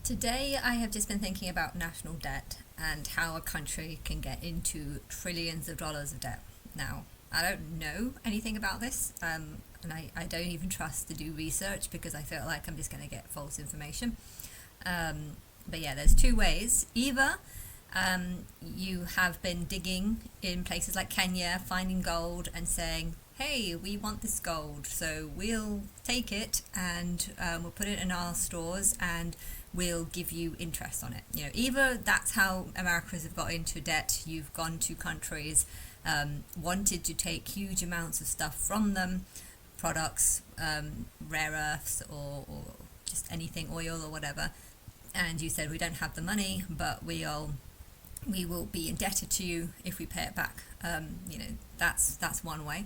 Today, I have just been thinking about national debt and how a country can get into trillions of dollars of debt. Now, I don't know anything about this, and I don't even trust to do research because I feel like I'm just going to get false information. But yeah, there's two ways. Either you have been digging in places like Kenya, finding gold and saying, hey, we want this gold, so we'll take it and we'll put it in our stores and we'll give you interest on it. Either that's how Americans have got into debt. You've gone to countries, wanted to take huge amounts of stuff from them, products, rare earths, or just anything, oil or whatever, and you said we don't have the money, but we will be indebted to you if we pay it back. That's one way.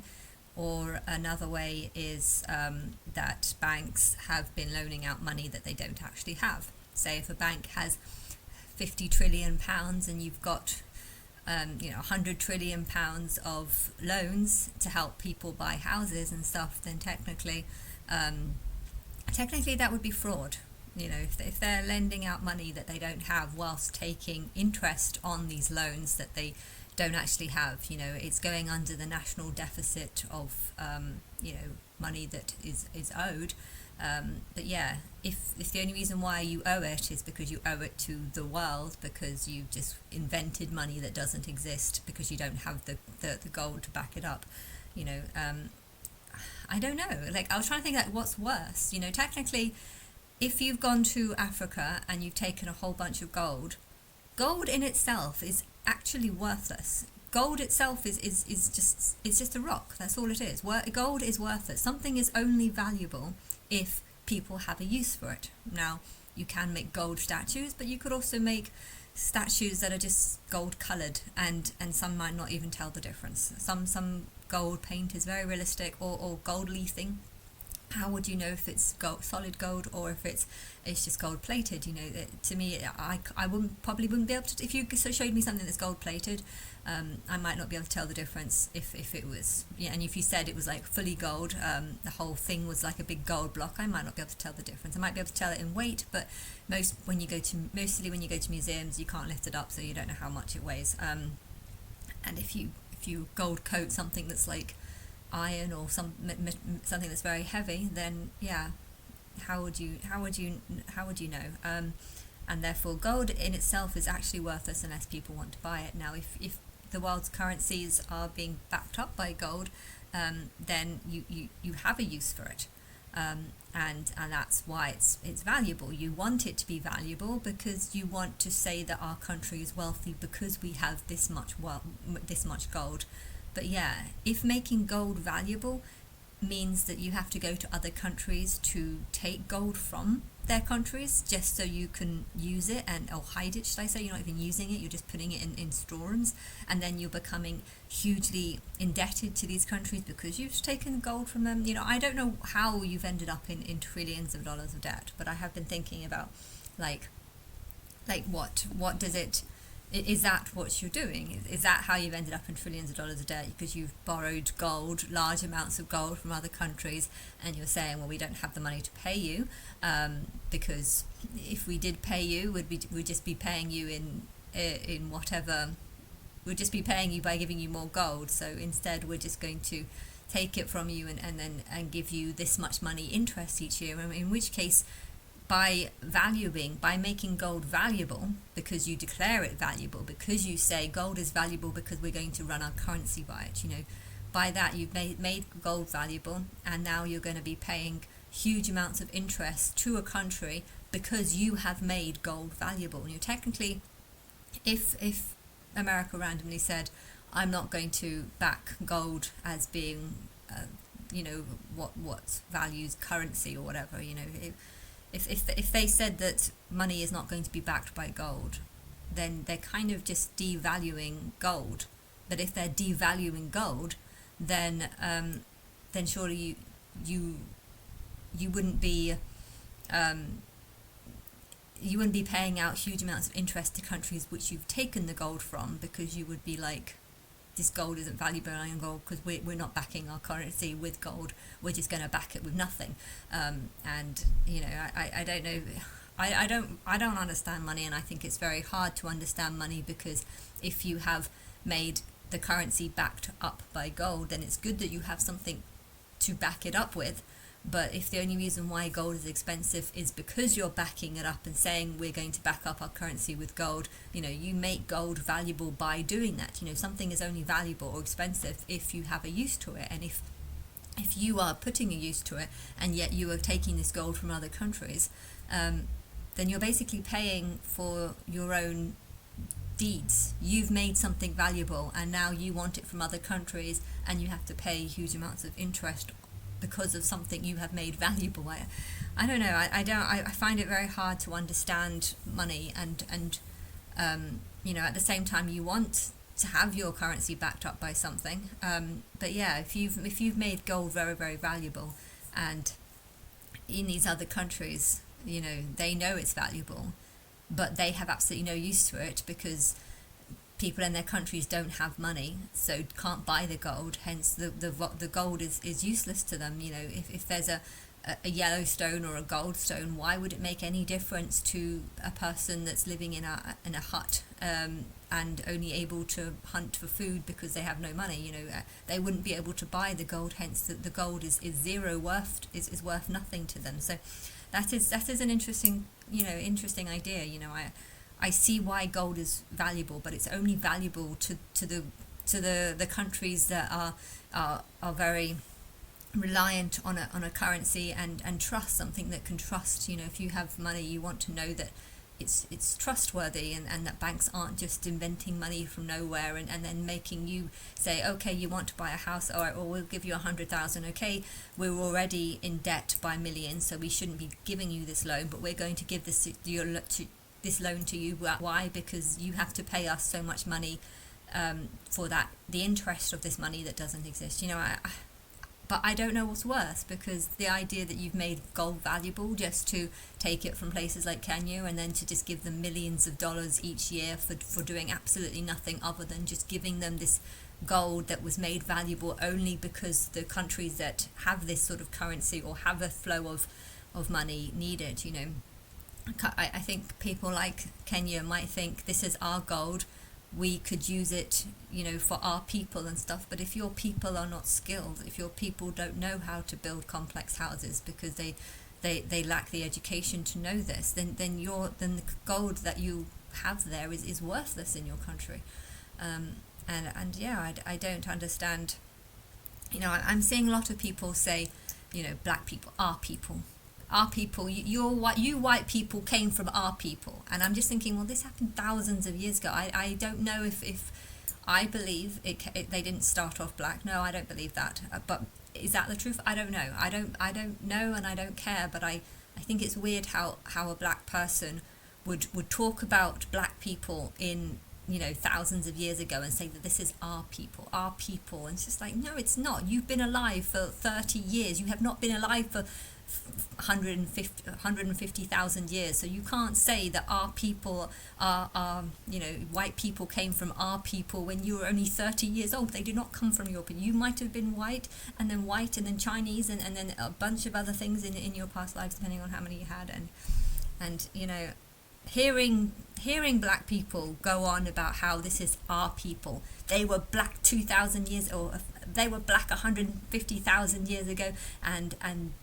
Or another way is that banks have been loaning out money that they don't actually have. Say if a bank has £50 trillion and you've got 100 trillion pounds of loans to help people buy houses and stuff, then technically that would be fraud. If they're lending out money that they don't have whilst taking interest on these loans that they don't actually have, it's going under the national deficit of money that is owed. But yeah, if the only reason why you owe it is because you owe it to the world, because you just invented money that doesn't exist, because you don't have the gold to back it up, I don't know. Like, I was trying to think, like, what's worse? Technically, if you've gone to Africa and you've taken a whole bunch of gold in itself is actually worthless. Gold itself is just a rock. That's all it is. Gold is worthless. Something is only valuable if people have a use for it. Now, you can make gold statues, but you could also make statues that are just gold coloured, and some might not even tell the difference. Some gold paint is very realistic, or gold leafing. How would you know if it's solid gold or if it's just gold plated? To me, I probably wouldn't be able to. If you showed me something that's gold plated, I might not be able to tell the difference if it was. Yeah, and if you said it was like fully gold, the whole thing was like a big gold block, I might not be able to tell the difference. I might be able to tell it in weight, but mostly when you go to museums, you can't lift it up, so you don't know how much it weighs. And if you gold coat something that's like iron or something that's very heavy, then yeah, how would you know? And therefore, gold in itself is actually worthless unless people want to buy it. Now, if the world's currencies are being backed up by gold, then you have a use for it, and that's why it's valuable. You want it to be valuable because you want to say that our country is wealthy because we have this much gold. But yeah, if making gold valuable means that you have to go to other countries to take gold from their countries just so you can use it or hide it, should I say. You're not even using it, you're just putting it in storerooms, and then you're becoming hugely indebted to these countries because you've taken gold from them. I don't know how you've ended up in trillions of dollars of debt, but I have been thinking about like what does it. Is that what you're doing? Is that how you've ended up in trillions of dollars of debt? Because you've borrowed gold, large amounts of gold from other countries, and you're saying, well, we don't have the money to pay you, because if we did pay you, we'd just be paying you in whatever. We'd just be paying you by giving you more gold. So instead, we're just going to take it from you and give you this much money interest each year. In which case, by making gold valuable, because you declare it valuable, because you say gold is valuable because we're going to run our currency by it, by that you've made gold valuable, and now you're going to be paying huge amounts of interest to a country because you have made gold valuable. Technically, if America randomly said, I'm not going to back gold as being what values currency or whatever, If they said that money is not going to be backed by gold, then they're kind of just devaluing gold. But if they're devaluing gold, then surely you wouldn't be paying out huge amounts of interest to countries which you've taken the gold from, because you would be like, this gold isn't valuable in gold because we're not backing our currency with gold. We're just going to back it with nothing. And I don't know. I don't understand money, and I think it's very hard to understand money, because if you have made the currency backed up by gold, then it's good that you have something to back it up with. But if the only reason why gold is expensive is because you're backing it up and saying we're going to back up our currency with gold, you make gold valuable by doing that. Something is only valuable or expensive if you have a use to it. And if you are putting a use to it, and yet you are taking this gold from other countries, then you're basically paying for your own deeds. You've made something valuable, and now you want it from other countries, and you have to pay huge amounts of interest because of something you have made valuable. I don't know. I find it very hard to understand money, and at the same time you want to have your currency backed up by something. But yeah, if you've made gold very, very valuable, and in these other countries, they know it's valuable, but they have absolutely no use to it because people in their countries don't have money, so can't buy the gold. Hence, the gold is useless to them. If there's a yellow stone or a gold stone, why would it make any difference to a person that's living in a hut and only able to hunt for food because they have no money? They wouldn't be able to buy the gold. Hence, the gold is zero worth, is worth nothing to them. So that is an interesting idea. I see why gold is valuable, but it's only valuable to the countries that are very reliant on a currency and trust something that can trust. If you have money, you want to know that it's trustworthy, and that banks aren't just inventing money from nowhere and then making you say, okay, you want to buy a house, all right, well, we'll give you 100,000. Okay, we're already in debt by millions, so we shouldn't be giving you this loan, but we're going to give this loan to you. Why? Because you have to pay us so much money for that, the interest of this money that doesn't exist. But I don't know what's worse, because the idea that you've made gold valuable just to take it from places like Kenya and then to just give them millions of dollars each year for doing absolutely nothing other than just giving them this gold that was made valuable only because the countries that have this sort of currency or have a flow of money need it. I think people like Kenya might think this is our gold, we could use it, for our people and stuff. But if your people are not skilled, if your people don't know how to build complex houses because they lack the education to know this, then the gold that you have there is worthless in your country. And yeah, I don't understand. I'm seeing a lot of people say, black people, our people. Our people, you white people came from our people. And I'm just thinking, well, this happened thousands of years ago. I don't know if I believe they didn't start off black. No, I don't believe that. But is that the truth? I don't know. I don't know, and I don't care. But I think it's weird how a black person would talk about black people in thousands of years ago and say that this is our people, and it's just like, no, it's not. You've been alive for 30 years. You have not been alive for 150,000 years, so you can't say that our people are white people came from our people when you were only 30 years old. They did not come from your people. You might have been white and then Chinese and then a bunch of other things in your past lives, depending on how many you had, and hearing black people go on about how this is our people, they were black 2,000 years, or they were black 150,000 years ago, and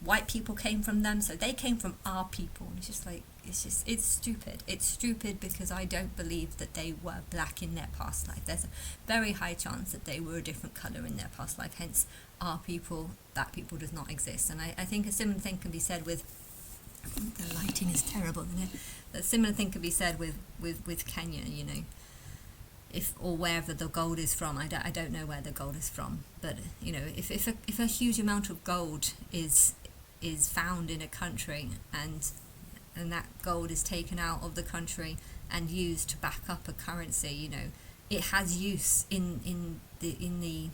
white people came from them, so they came from our people. And it's just like, it's stupid. It's stupid because I don't believe that they were black in their past life. There's a very high chance that they were a different colour in their past life. Hence, our people, black people, does not exist. And I think a similar thing can be said with, the lighting is terrible, isn't it? A similar thing could be said with Kenya, if or wherever the gold is from. I don't know where the gold is from, but if a huge amount of gold is found in a country, and that gold is taken out of the country and used to back up a currency, it has use in the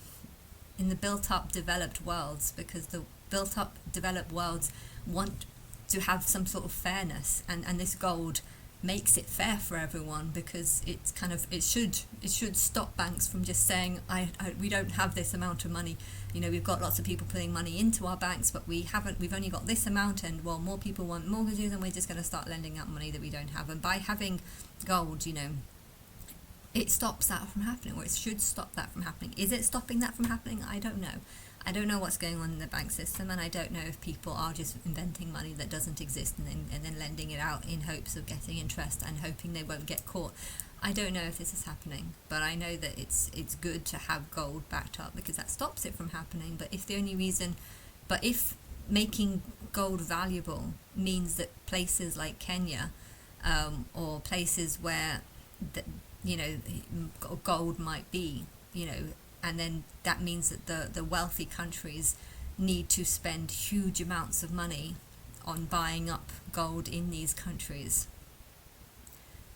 built up developed worlds, because the built up developed worlds want to have some sort of fairness, and this gold makes it fair for everyone, because it should stop banks from just saying we don't have this amount of money, we've got lots of people putting money into our banks, but we've only got this amount, and well, more people want mortgages, and we're just going to start lending out money that we don't have. And by having gold, it stops that from happening, or it should stop that from happening. Is it stopping that from happening? I don't know. I don't know what's going on in the bank system, and I don't know if people are just inventing money that doesn't exist and then lending it out in hopes of getting interest and hoping they won't get caught. I don't know if this is happening, but I know that it's good to have gold backed up because that stops it from happening. But if making gold valuable means that places like Kenya, or places where gold might be, and then that means that the wealthy countries need to spend huge amounts of money on buying up gold in these countries.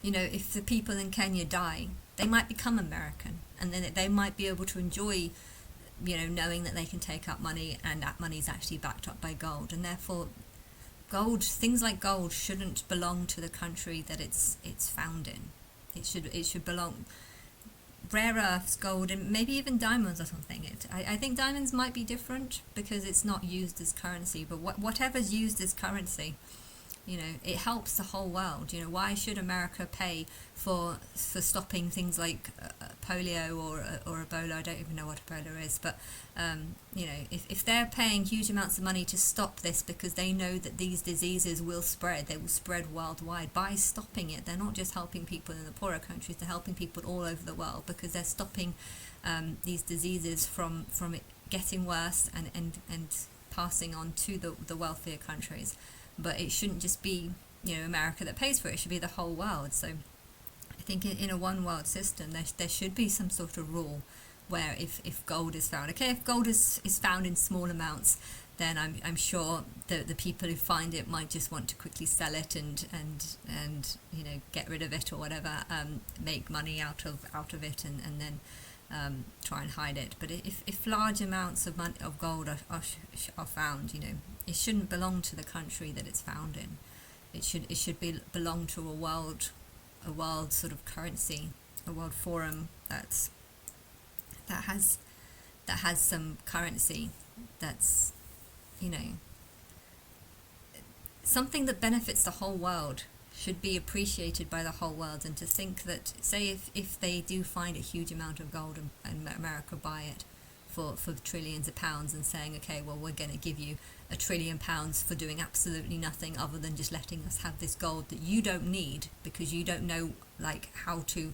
If the people in Kenya die, they might become American, and then they might be able to enjoy, knowing that they can take out money and that money is actually backed up by gold. And therefore, things like gold shouldn't belong to the country that it's found in. It should belong. Rare earths, gold, and maybe even diamonds or something. I think diamonds might be different because it's not used as currency, but whatever's used as currency, it helps the whole world. Why should America pay for stopping things like polio or Ebola? I don't even know what Ebola is, but if they're paying huge amounts of money to stop this because they know that these diseases will spread, they will spread worldwide. By stopping it, they're not just helping people in the poorer countries, they're helping people all over the world because they're stopping these diseases from it getting worse and passing on to the wealthier countries. But it shouldn't just be America that pays for it. It should be the whole world. So I think in a one world system there should be some sort of rule where if gold is found, if gold is found in small amounts, then I'm sure the people who find it might just want to quickly sell it and get rid of it or whatever, make money out of it and then try and hide it. But if large amounts of gold are found, it shouldn't belong to the country that it's found in. It should belong to a world sort of currency, a world forum that has some currency that's something that benefits the whole world, should be appreciated by the whole world. And to think that, say if they do find a huge amount of gold and America buy it for trillions of pounds and saying, okay, well, we're going to give you £1 trillion for doing absolutely nothing other than just letting us have this gold that you don't need because you don't know how to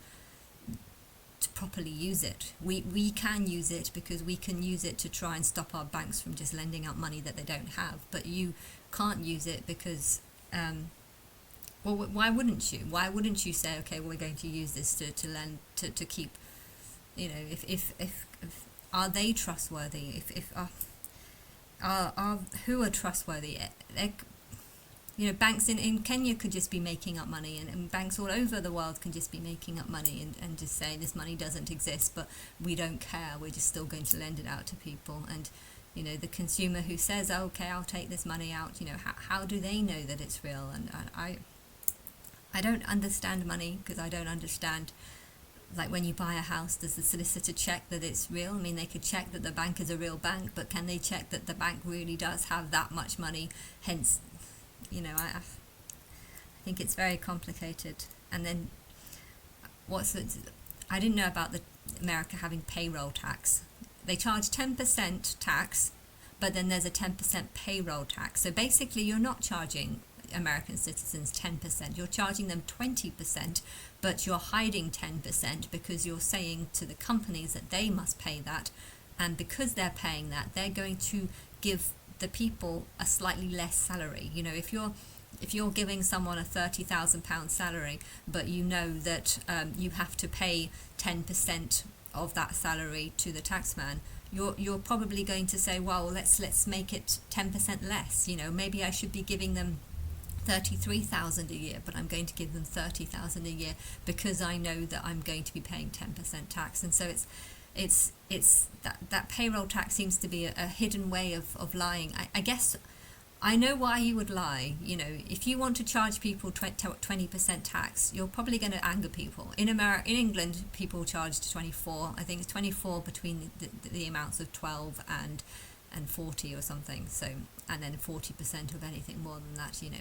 properly use it. We can use it because we can use it to try and stop our banks from just lending out money that they don't have, but you can't use it because well, why wouldn't you? Why wouldn't you say, okay, well, we're going to use this to lend to keep, if are they trustworthy? If are who are trustworthy? Banks in Kenya could just be making up money, and banks all over the world can just be making up money and just say this money doesn't exist, but we don't care. We're just still going to lend it out to people. And the consumer who says, oh, okay, I'll take this money out. How do they know that it's real? And I don't understand money because I don't understand. Like when you buy a house, does the solicitor check that it's real? I mean, they could check that the bank is a real bank, but can they check that the bank really does have that much money? Hence, I think it's very complicated. And then I didn't know about America having payroll tax. They charge 10% tax, but then there's a 10% payroll tax. So basically, you're not charging American citizens 10%, you're charging them 20%, but you're hiding 10% because you're saying to the companies that they must pay that, and because they're paying that, they're going to give the people a slightly less salary. If you're giving someone a £30,000 salary, but that you have to pay 10% of that salary to the taxman, you're probably going to say, well, let's make it 10% less. Maybe I should be giving them 33,000 a year, but I'm going to give them 30,000 a year because I know that I'm going to be paying 10% tax. And so it's that payroll tax seems to be a hidden way of lying. I guess I know why you would lie. You know, if you want to charge people 20% tax, you're probably going to anger people. In England, people charged 24. I think it's 24 between the amounts of 12 and 40 or something. So, and then 40% of anything more than that. You know,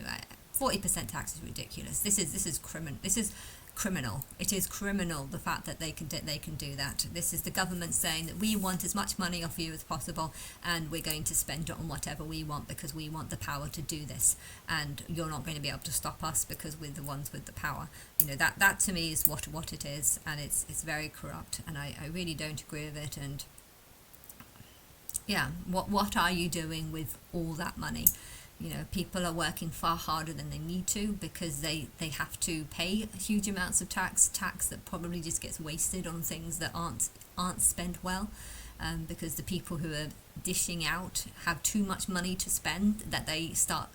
40% tax is ridiculous. This is criminal. This is criminal. It is criminal, the fact that they can do that. This is the government saying that we want as much money off you as possible, and we're going to spend it on whatever we want because we want the power to do this, and you're not going to be able to stop us because we're the ones with the power. You know, that to me is what it is, and it's very corrupt, and I really don't agree with it. And yeah, what are you doing with all that money? You know, people are working far harder than they need to because they have to pay huge amounts of tax that probably just gets wasted on things that aren't spent well, because the people who are dishing out have too much money to spend that they start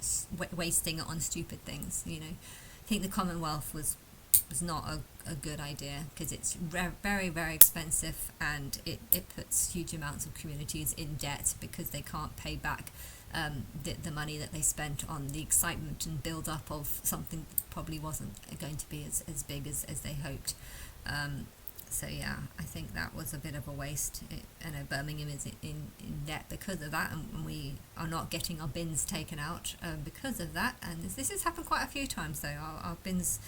wasting it on stupid things. You know, I think the Commonwealth was not a good idea because it's very, very expensive, and it puts huge amounts of communities in debt because they can't pay back the money that they spent on the excitement and build up of something that probably wasn't going to be as big as they hoped. So yeah, I think that was a bit of a waste. I know Birmingham is in debt because of that, and we are not getting our bins taken out because of that. And this has happened quite a few times though. Our bins.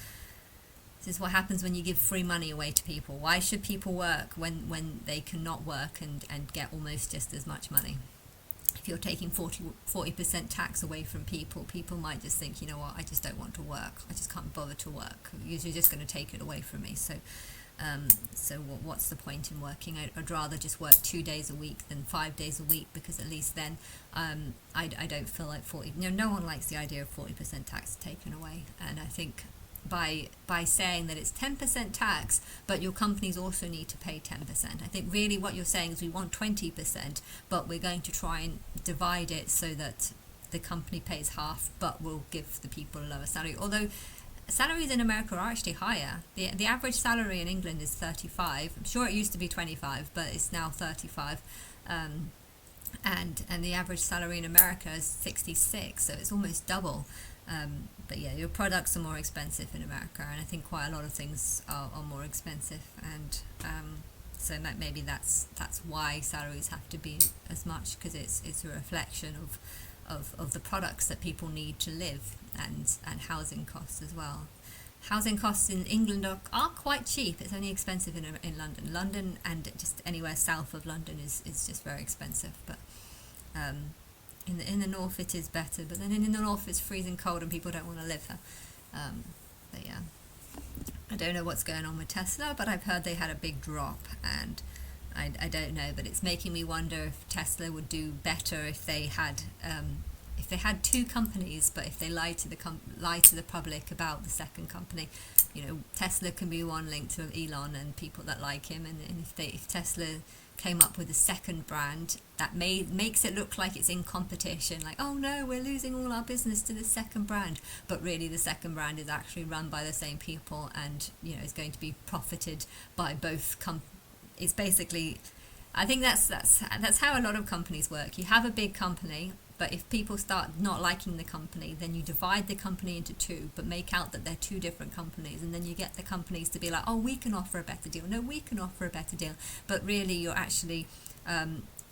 This is what happens when you give free money away to people. Why should people work when they cannot work and get almost just as much money? If you're taking 40% tax away from people might just think, you know what, I just don't want to work. I just can't bother to work. You're just going to take it away from me. So what's the point in working? I'd rather just work 2 days a week than 5 days a week, because at least then I don't feel like 40. No one likes the idea of 40% tax taken away. And I think by saying that it's 10% tax, but your companies also need to pay 10%. I think really what you're saying is we want 20%, but we're going to try and divide it so that the company pays half, but we'll give the people a lower salary. Although salaries in America are actually higher. The average salary in England is 35. I'm sure it used to be 25, but it's now 35. And the average salary in America is 66, so it's almost double. But yeah, your products are more expensive in America, and I think quite a lot of things are more expensive, and so maybe that's why salaries have to be as much, because it's a reflection of the products that people need to live, and housing costs as well. Housing costs in England are quite cheap. It's only expensive in London. London and just anywhere south of London is just very expensive, but in the north it is better, but then in the north it's freezing cold and people don't want to live there. But yeah, I don't know what's going on with Tesla, but I've heard they had a big drop, and I don't know, but it's making me wonder if Tesla would do better if they had two companies, but if they lie to the public about the second company. You know, Tesla can be one linked to Elon and people that like him, and if Tesla came up with a second brand that makes it look like it's in competition, like, oh no, we're losing all our business to this second brand, but really the second brand is actually run by the same people, and you know, is going to be profited by both it's basically, I think that's how a lot of companies work. You have a big company, but if people start not liking the company, then you divide the company into two, but make out that they're two different companies, and then you get the companies to be like, oh, we can offer a better deal. No, we can offer a better deal. But really, you're actually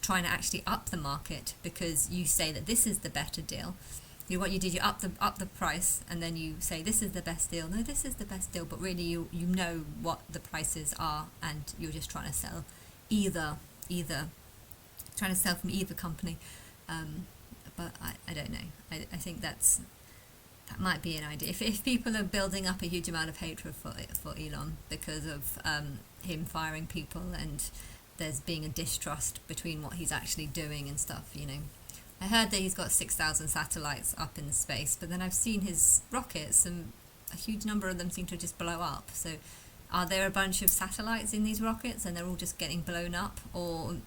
trying to actually up the market, because you say that this is the better deal. What you did, you up the price, and then you say this is the best deal. No, this is the best deal, but really you know what the prices are, and you're just trying to sell trying to sell from either company. But I don't know. I think that might be an idea. If people are building up a huge amount of hatred for Elon because of him firing people, and there's being a distrust between what he's actually doing and stuff, you know. I heard that he's got 6,000 satellites up in space, but then I've seen his rockets, and a huge number of them seem to just blow up. So are there a bunch of satellites in these rockets and they're all just getting blown up, or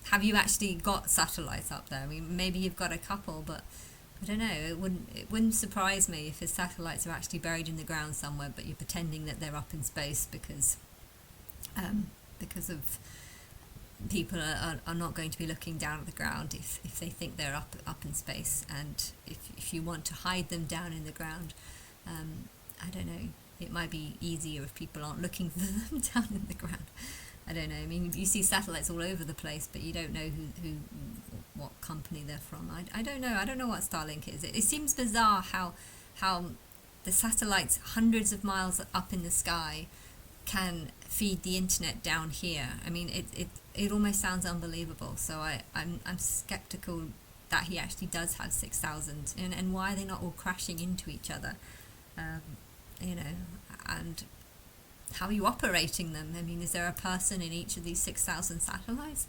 have you actually got satellites up there? I mean, maybe you've got a couple, but I don't know. It wouldn't surprise me if his satellites are actually buried in the ground somewhere, but you're pretending that they're up in space because of people are not going to be looking down at the ground if they think they're up in space. And if you want to hide them down in the ground, I don't know, it might be easier if people aren't looking for them down in the ground. I don't know. I mean, you see satellites all over the place, but you don't know what company they're from. I don't know. I don't know what Starlink is. It seems bizarre how the satellites hundreds of miles up in the sky can feed the internet down here. I mean, it almost sounds unbelievable. So I'm skeptical that he actually does have 6,000, and why are they not all crashing into each other? You know, and how are you operating them? I mean, is there a person in each of these 6,000 satellites?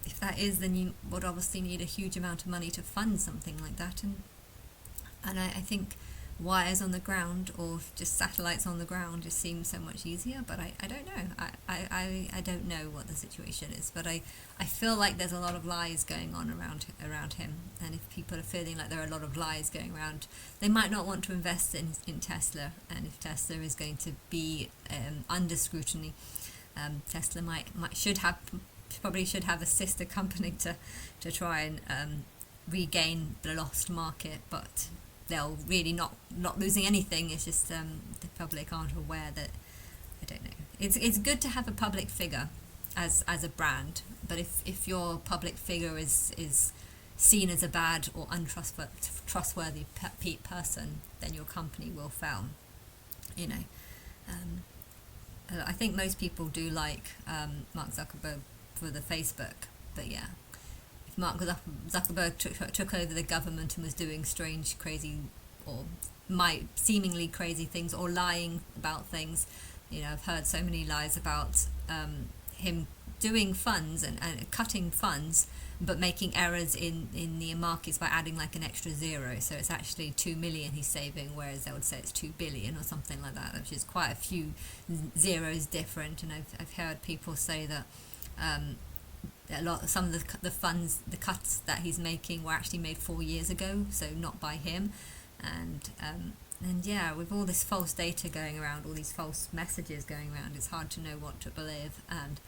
If that is, then you would obviously need a huge amount of money to fund something like that. And I think wires on the ground or just satellites on the ground just seems so much easier, but I don't know. I don't know what the situation is, but I feel like there's a lot of lies going on around him, and if people are feeling like there are a lot of lies going around, they might not want to invest in Tesla. And if Tesla is going to be under scrutiny, Tesla probably should have a sister company to try and regain the lost market, but they'll really not losing anything. It's just the public aren't aware that. I don't know. It's good to have a public figure as a brand, but if your public figure is seen as a bad or untrustworthy person, then your company will fail. You know, I think most people do like Mark Zuckerberg for the Facebook, but yeah. If Mark Zuckerberg took over the government and was doing strange, crazy, or seemingly crazy things, or lying about things, you know, I've heard so many lies about him doing funds and cutting funds, but making errors in the markets by adding like an extra zero. So it's actually 2 million he's saving, whereas they would say it's 2 billion or something like that, which is quite a few zeros different. And I've heard people say that. Some of the funds, the cuts that he's making were actually made 4 years ago, so not by him. And yeah, with all this false data going around, all these false messages going around, it's hard to know what to believe. And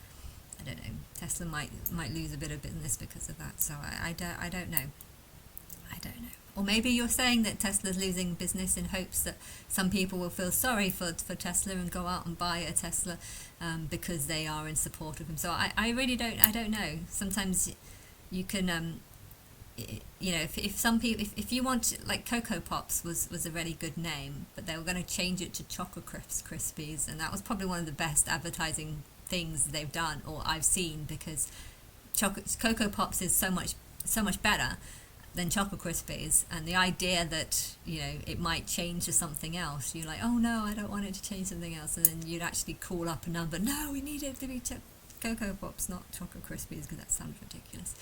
I don't know, Tesla might lose a bit of business because of that. So I don't know. I don't know. Or maybe you're saying that Tesla's losing business in hopes that some people will feel sorry for Tesla and go out and buy a Tesla because they are in support of him. So I really don't know. Sometimes you can, you know, if some people, if you want, like Cocoa Pops was a really good name, but they were going to change it to Choco Krispies, and that was probably one of the best advertising things they've done or I've seen, because Cocoa Pops is so much better than Choco Krispies, and the idea that, you know, it might change to something else, you're like, oh no, I don't want it to change something else, and then you'd actually call up a number, no, we need it to be Cocoa Pops, not Choco Krispies, because that sounds ridiculous.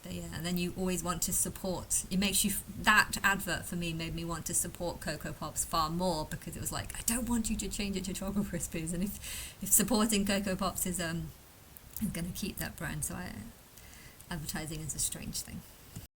But yeah, and then you always want to support. It makes you, that advert for me made me want to support Cocoa Pops far more, because it was like, I don't want you to change it to Choco Krispies, and if supporting Cocoa Pops is going to keep that brand, so advertising is a strange thing.